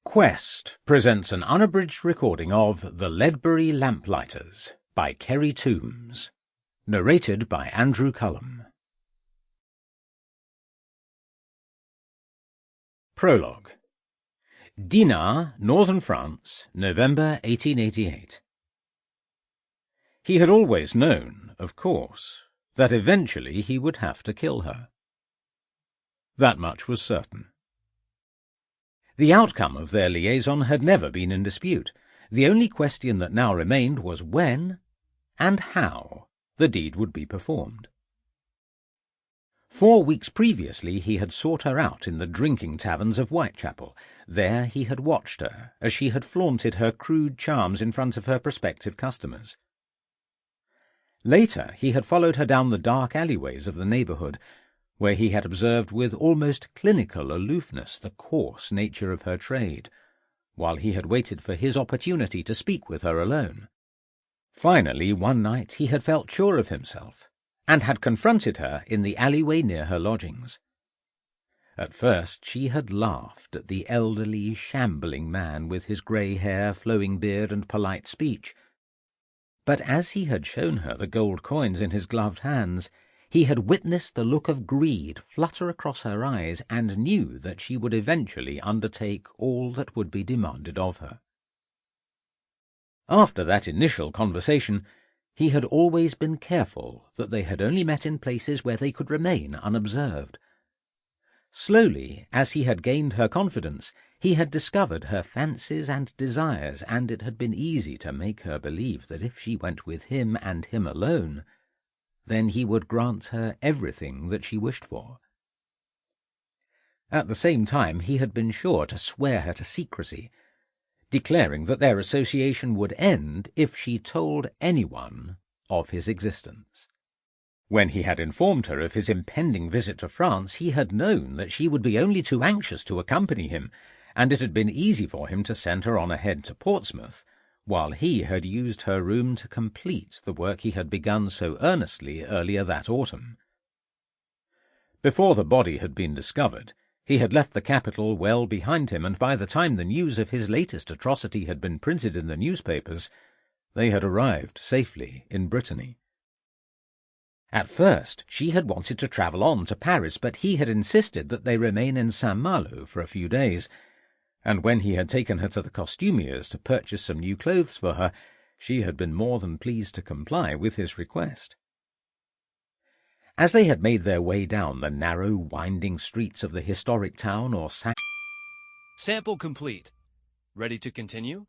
Quest presents an unabridged recording of The Ledbury Lamplighters by Kerry Tombs, narrated by Andrew Cullum. Prologue. Dinard, Northern France, November 1888. He had always known, of course, that eventually he would have to kill her. That much was certain. The outcome of their liaison had never been in dispute. The only question that now remained was when and how the deed would be performed. 4 weeks previously he had sought her out in the drinking taverns of Whitechapel. There he had watched her as she had flaunted her crude charms in front of her prospective customers. Later he had followed her down the dark alleyways of the neighbourhood, where he had observed with almost clinical aloofness the coarse nature of her trade, while he had waited for his opportunity to speak with her alone. Finally, one night he had felt sure of himself, and had confronted her in the alleyway near her lodgings. At first she had laughed at the elderly, shambling man with his grey hair, flowing beard, and polite speech. But as he had shown her the gold coins in his gloved hands, he had witnessed the look of greed flutter across her eyes, and knew that she would eventually undertake all that would be demanded of her. After that initial conversation, he had always been careful that they had only met in places where they could remain unobserved. Slowly, as he had gained her confidence, he had discovered her fancies and desires, and it had been easy to make her believe that if she went with him and him alone, then he would grant her everything that she wished for. At the same time he had been sure to swear her to secrecy, declaring that their association would end if she told anyone of his existence. When he had informed her of his impending visit to France, he had known that she would be only too anxious to accompany him, and it had been easy for him to send her on ahead to Portsmouth, while he had used her room to complete the work he had begun so earnestly earlier that autumn. Before the body had been discovered, he had left the capital well behind him, and by the time the news of his latest atrocity had been printed in the newspapers, they had arrived safely in Brittany. At first she had wanted to travel on to Paris, but he had insisted that they remain in Saint-Malo for a few days, and when he had taken her to the costumier's to purchase some new clothes for her, she had been more than pleased to comply with his request. As they had made their way down the narrow, winding streets of the historic town or Sample complete. Ready to continue?